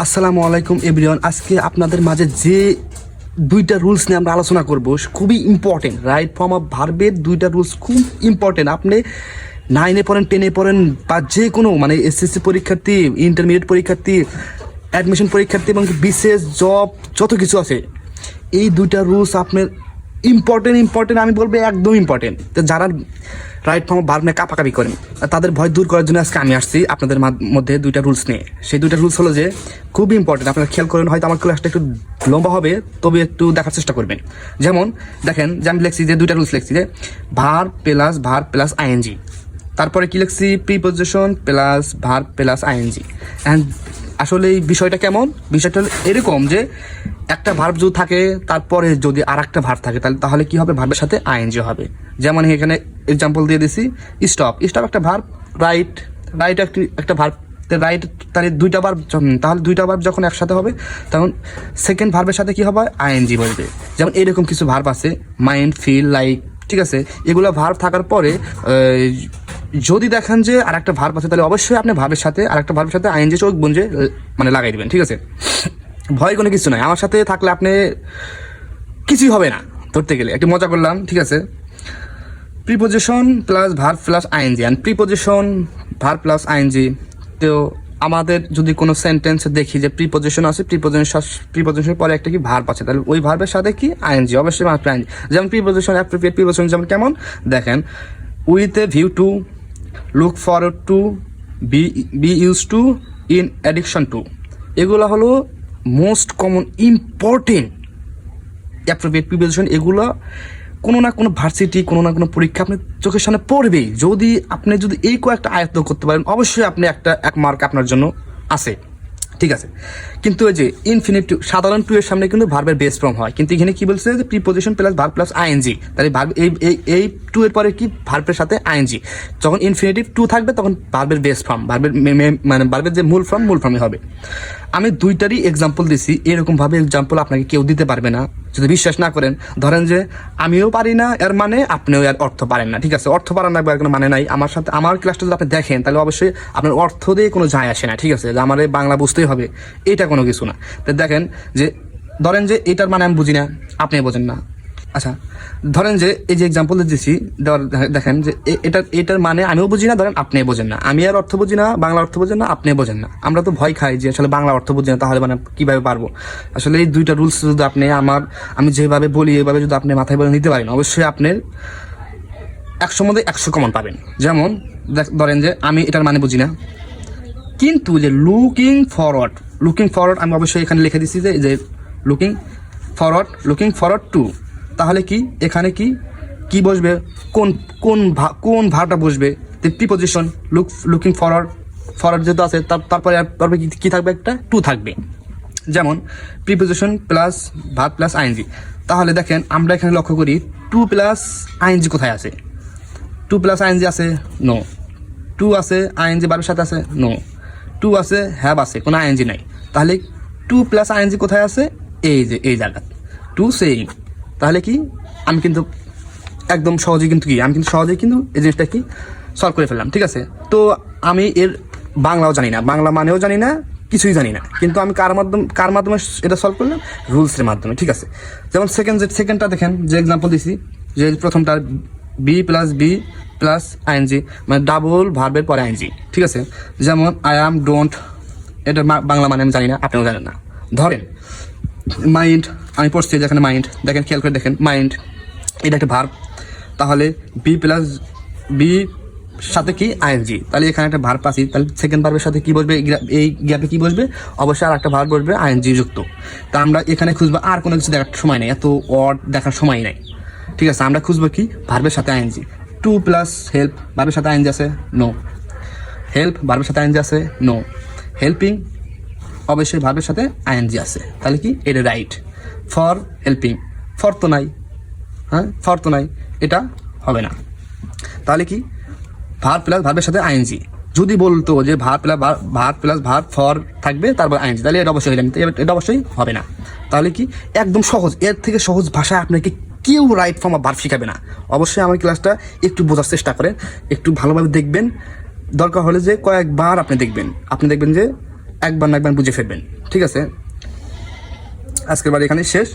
আসসালামু আলাইকুম এভরিওয়ান। আজকে আপনাদের মাঝে যে দুইটা রুলস নিয়ে আমরা আলোচনা করব খুবই ইম্পর্টেন্ট। রাইট ফর্ম অফ ভার্বের দুইটা রুলস খুব ইম্পর্টেন্ট। আপনি 9-এ পড়েন, 10-এ পড়েন বা যে কোনো মানে এসএসসি পরীক্ষার্থী, ইন্টারমিডিয়েট পরীক্ষার্থী, অ্যাডমিশন পরীক্ষার্থী এবং বিসিএস জব যত কিছু আছে, এই দুইটা রুলস আপনার ইম্পর্টেন্ট আমি বলবো একদম ইম্পর্টেন্ট। তো যারা রাইট ফর্ম অফ ভার্ব নিয়ে কাপাকাপি করেন তাদের ভয় দূর করার জন্য আজকে আমি আসছি আপনাদের মধ্যে দুইটা রুলস নিয়ে। সেই দুইটা রুলস হলো যে খুবই ইম্পর্টেন্ট, আপনারা খেয়াল করেন। হয়তো আমার ক্লাসটা একটু লম্বা হবে, তবে একটু দেখার চেষ্টা করবেন। যেমন দেখেন যে আমি লিখছি যে দুইটা রুলস লিখছি যে ভার্ব প্লাস আইএনজি, তারপরে কি লিখছি preposition plus verb plus ING. And আসলে এই বিষয়টা কেমন, বিষয়টা এরকম যে একটা ভার্ব যদি থাকে তারপরে যদি আর একটা ভার্ব থাকে তাহলে কি হবে, ভার্বের সাথে আইএনজি হবে। যেমন এখানে এক্সাম্পল দিয়ে দিছি স্টপ একটা ভার্ব, রাইট একটা ভার্ব, রাইট তাহলে দুইটা ভার্ব, তাহলে দুইটা ভার্ব যখন একসাথে হবে তখন সেকেন্ড ভার্বের সাথে কি হবে, আইএনজি বলবে। যেমন এরকম কিছু ভার্ব আছে মাইন্ড, ফিল, লাইক, ঠিক আছে। এগুলো ভার্ব থাকার পরে যদি দেখেন যে আর একটা ভার্ব আছে তাহলে অবশ্যই আপনি ভার্বের সাথে আর একটা ভার্বের সাথে আইএনজি চোখ বুঝে মানে লাগাই দিবেন, ঠিক আছে। ভয় কোনো কিছু নাই, আমার সাথে থাকলে আপনি কিছুই হবে না ধরতে গেলে। একটু মজা করলাম, ঠিক আছে। Preposition plus verb plus ING and preposition verb plus ING. তো আমাদের যদি কোনো সেন্টেন্স দেখি যে প্রিপোজিশন আছে, প্রিপোজিশনের পরে একটা কি ভার্ব আছে, তাহলে ওই ভার্বের সাথে কি আইএনজি, অবশ্যই আইএনজি। যেমন প্রিপোজিশন, অ্যাপ্রোপ্রিয়েট প্রিপোজিশন যেমন কেমন দেখেন, with a view to, look forward to, be use to, in addiction to. এগুলো হলো most common important appropriate preposition. এগুলো কোনো না কোনো ভার্সিটি, কোনো না কোনো পরীক্ষা আপনি চোখের সামনে পড়বেই। আপনি যদি এই কয়েকটা আয়ত্ত করতে পারেন অবশ্যই আপনি এক মার্ক আপনার জন্য আছে, ঠিক আছে। কিন্তু ওই যে ইনফিনিটিভ সাধারণ টু এর সামনে কিন্তু ভার্বের বেস ফর্ম হয়, কিন্তু এখানে কি বলছে যে preposition plus verb plus ING, তাহলে ভার্ব এই টু এর পরে কি ভার্বের সাথে আইএনজি। যখন ইনফিনিটিভ টু থাকবে তখন ভার্বের বেস ফর্ম, মানে ভার্বের যে মূল ফর্মই হবে। আমি দুইটারই এক্সাম্পল দিছি, এরকমভাবে এক্সাম্পল আপনাকে কেউ দিতে পারবে না যদি বিশ্বাস না করেন। ধরেন যে আমিও পারি না এর মানে আপনিও এর অর্থ পারেন না, ঠিক আছে। অর্থ পারেন না এর কোনো মানে নাই। আমার ক্লাসটা যদি আপনি দেখেন তাহলে অবশ্যই আপনার অর্থ দিয়ে কোনো যায় আসে না, ঠিক আছে। যে আমার বাংলা বুঝতেই হবে এটা কোনো কিছু না। তো দেখেন যে ধরেন যে এটার মানে আমি বুঝি না, আপনি বোঝেন না। আচ্ছা ধরেন যে এই যে এক্সাম্পল দিচ্ছি, দেখেন যে এটার মানে আমিও বুঝি না, ধরেন আপনি বোঝেন না, আমি আর অর্থ বুঝি না, বাংলা অর্থ বোঝেন না, আপনি বোঝেন না। আমরা তো ভয় খাই যে আসলে বাংলা অর্থ বুঝি না, তাহলে মানে কিভাবে পারবো। আসলে এই দুইটা রুলস যদি আপনি আমি যেভাবে বলি এভাবে যদি আপনি মাথায় বলে নিতে পারেন অবশ্যই আপনার 100 মধ্যে 100 কমন পাবেন। যেমন ধরেন যে আমি এটার মানে বুঝি না, কিন্তু যে লুকিং ফরওয়ার্ড আমি অবশ্যই এখানে লিখে দিচ্ছি যে লুকিং ফরওয়ার্ড টু, তাহলে কি এখানে কি বসবে, কোন ভার্বটা বসবে, প্রিপোজিশন লুকিং ফরওয়ার্ড যেহেতু আছে তারপরে কি থাকবে, একটা টু থাকবে। যেমন preposition plus verb plus ING, তাহলে দেখেন আমরা এখানে লক্ষ্য করি টু প্লাস আইএনজি কোথায় আছে, টু প্লাস আইএনজি আছে, নো। টু আছে আইএনজি ভার্বের সাথে আছে, নো। টু আছে হ্যাভ আছে, কোনো আইএনজি নাই। তাহলে টু প্লাস আইএনজি কোথায় আছে, এই জায়গা টু সেইম। তাহলে কি আমি কিন্তু একদম সহজেই কিন্তু এই জিনিসটা কি সলভ করে ফেললাম, ঠিক আছে। তো আমি এর বাংলাও জানি না, বাংলা মানেও জানি না, কিছুই জানি না, কিন্তু আমি কার মাধ্যমে এটা সলভ করলাম, রুলসের মাধ্যমে, ঠিক আছে। যেমন সেকেন্ডটা দেখেন যে এক্সাম্পল দিছি, যে প্রথমটার বি প্লাস আইএনজি মানে ডাবল ভার্বের পরে আইএনজি, ঠিক আছে। যেমন আই অ্যাম, ডোন্ট, এটার বাংলা মানে আমি জানি না, আপনিও জানেন না। ধরেন মাইন্ড, আমি পড়ছি যেখানে মাইন্ড, দেখেন খেয়াল করে দেখেন মাইন্ড এটা একটা ভার্ব, তাহলে বি সাথে কি আইএনজি, তাহলে এখানে একটা ভার্ব পাচ্ছি, তাহলে সেকেন্ড ভার্বের সাথে কি বসবে, এই গ্যাপে কি বসবে, অবশ্যই আর একটা ভার্ব বসবে আইএনজি যুক্ত। তা আমরা এখানে খুঁজবো, আর কোনো কিছু দেখার সময় নেই, এত ওয়ার্ড দেখার সময় নেই, ঠিক আছে। আমরা খুঁজবো কি ভার্বের সাথে আইএনজি। টু প্লাস হেল্প ভার্বের সাথে আইএনজি আছে, নো। হেল্প ভার্বের সাথে আইএনজি আছে, নো। হেল্পিং অবশ্যই ভার্বের সাথে আইএনজি আছে, তাহলে কি এটা রাইট। ফর হেল্পিং, ফর তো নাই, এটা হবে না। তাহলে কি ভার্ব প্লাস ভার্বের সাথে আইএনজি, যদি বলতো যে ভার্ব প্লাস ভার্ব ফর থাকবে তারপর আইএনজি, তাহলে এটা অবশ্যই হইলাম, এটা অবশ্যই হবে না। তাহলে কি একদম সহজ, এর থেকে সহজ ভাষায় আপনাকে কেউ রাইট ফর্ম অফ ভার্ব শিখাবে না। অবশ্যই আমার ক্লাসটা একটু বোঝার চেষ্টা করেন, একটু ভালোভাবে দেখবেন, দরকার হলে যে কয়েকবার আপনি দেখবেন যে একবার না একবার বুঝে ফেলবেন। ঠিক আছে, আজকের বার এখানে শেষ।